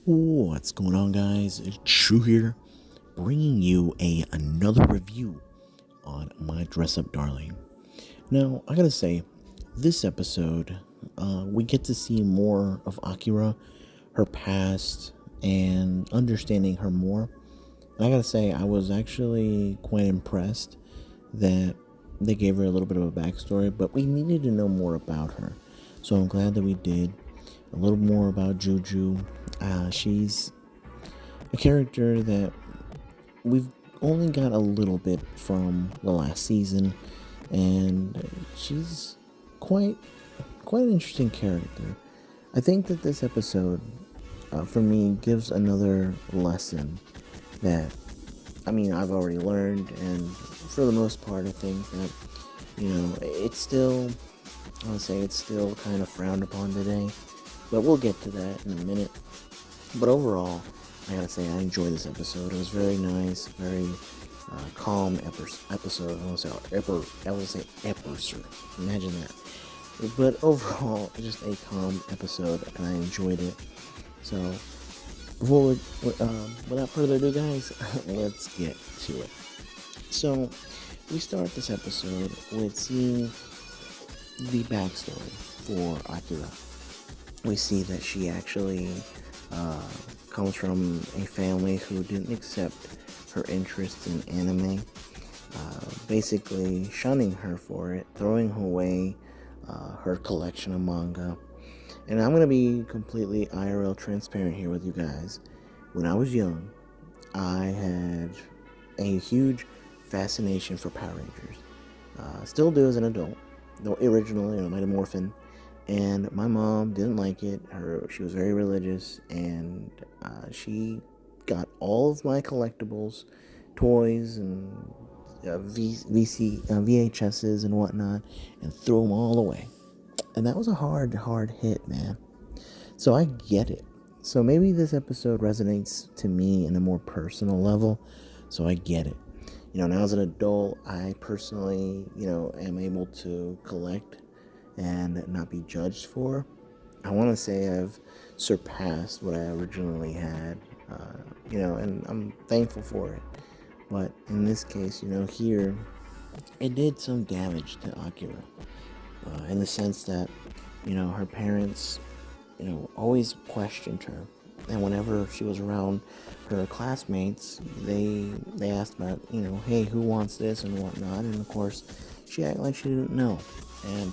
What's going on, guys? It's JUJU here, bringing you another review on My Dress Up Darling. Now, I gotta say, this episode, we get to see more of Akira, her past, and understanding her more. And I gotta say, I was actually quite impressed that they gave her a little bit of a backstory, but we needed to know more about her. So I'm glad that we did. A little more about JUJU. She's a character that we've only got a little bit from the last season, and she's quite an interesting character. I think that this episode, for me, gives another lesson that I've already learned, and for the most part, I think that it's still, I want to say it's still kind of frowned upon today, but we'll get to that in a minute. But overall, I gotta say I enjoyed this episode. It was very nice, very calm episode. I will say episode. Imagine that. But overall, just a calm episode, and I enjoyed it. So, without further ado, guys, let's get to it. So, we start this episode with seeing the backstory for Akira. We see that she actually comes from a family who didn't accept her interest in anime, basically shunning her for it, throwing away her collection of manga. And I'm going to be completely IRL transparent here with you guys. When I was young, I had a huge fascination for Power Rangers. Still do as an adult, though originally, Mighty Morphin. And my mom didn't like it. She was very religious, and she got all of my collectibles, toys, and VHSs and whatnot, and threw them all away. And that was a hard hit, man. So I get it. So maybe this episode resonates to me in a more personal level. So I get it. Now as an adult, I personally, am able to collect and not be judged for. I want to say I've surpassed what I originally had, and I'm thankful for it. But in this case, here, it did some damage to Akira, in the sense that, her parents, always questioned her. And whenever she was around her classmates, they asked about, hey, who wants this and whatnot. And of course, she acted like she didn't know. And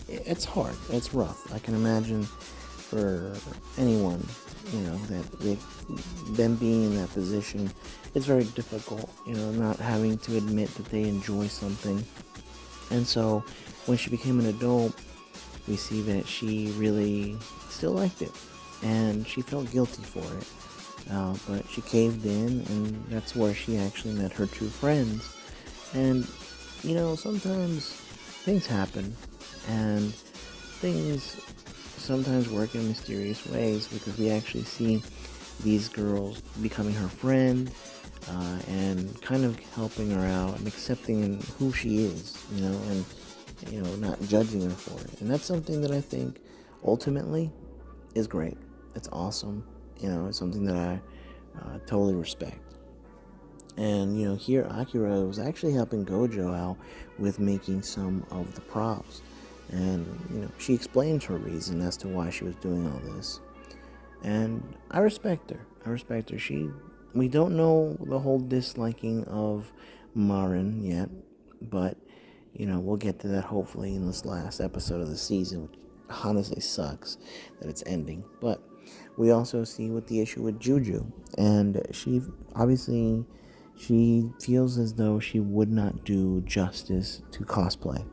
it's hard. It's rough. I can imagine for anyone, that them being in that position, it's very difficult, not having to admit that they enjoy something. And so when she became an adult, we see that she really still liked it, and she felt guilty for it. But she caved in, and that's where she actually met her true friends. And, sometimes things happen, and things sometimes work in mysterious ways, because we actually see these girls becoming her friend, and kind of helping her out and accepting who she is, and not judging her for it. And that's something that I think ultimately is great. It's awesome. It's something that I totally respect. And here Akira was actually helping Gojo out with making some of the props. And she explains her reason as to why she was doing all this. And I respect her. We don't know the whole disliking of Marin yet, but we'll get to that hopefully in this last episode of the season, which honestly sucks that it's ending. But we also see what the issue with JUJU, and she feels as though she would not do justice to cosplay,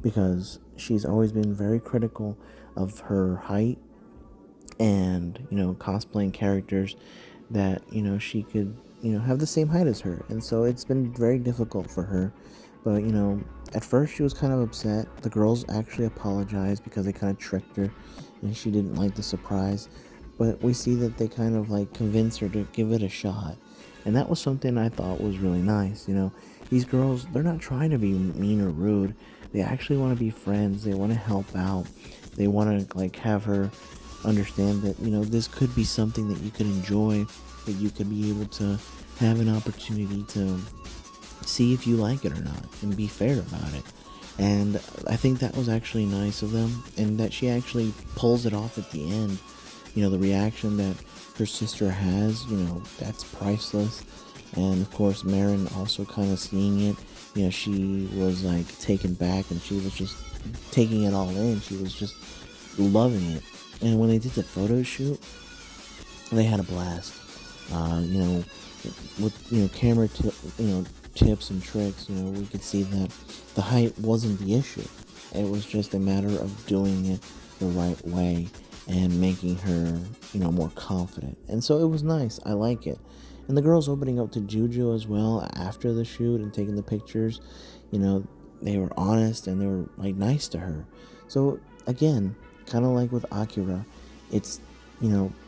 because she's always been very critical of her height and cosplaying characters that she could have the same height as her. And so it's been very difficult for her. But at first she was kind of upset. The girls actually apologized because they kind of tricked her and she didn't like the surprise. But we see that they kind of convinced her to give it a shot, and that was something I thought was really nice. These girls, they're not trying to be mean or rude. They actually want to be friends. They want to help out. They want to have her understand that, this could be something that you could enjoy, that you could be able to have an opportunity to see if you like it or not and be fair about it. And I think that was actually nice of them, and that she actually pulls it off at the end. The reaction that her sister has, that's priceless. And of course, Marin also kind of seeing it, she was like taken back, and she was just taking it all in. She was just loving it. And when they did the photo shoot, they had a blast. With camera tips and tricks, we could see that the height wasn't the issue. It was just a matter of doing it the right way and making her, more confident. And so it was nice. I like it. And the girls opening up to JUJU as well after the shoot and taking the pictures, they were honest and they were like nice to her. So again, kind of like with Akira, it's,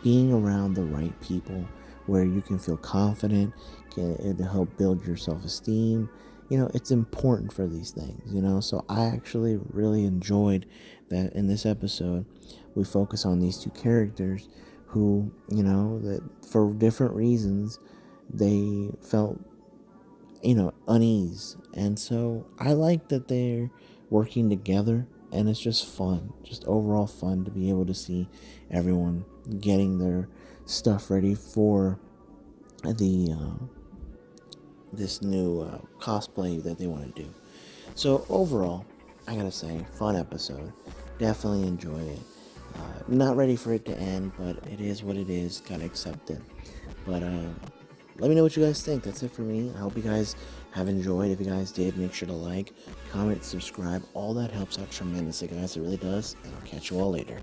being around the right people where you can feel confident, can help build your self-esteem. It's important for these things. So I actually really enjoyed that in this episode we focus on these two characters who, that for different reasons they felt, unease. And so I like that they're working together, and it's just fun, just overall fun to be able to see everyone getting their stuff ready for the this new cosplay that they want to do. So overall, I gotta say, fun episode. Definitely enjoy it. Not ready for it to end, but it is what it is. Gotta accept it. But let me know what you guys think. That's it for me. I hope you guys have enjoyed. If you guys did, make sure to like, comment, subscribe. All that helps out tremendously, guys. It really does. And I'll catch you all later.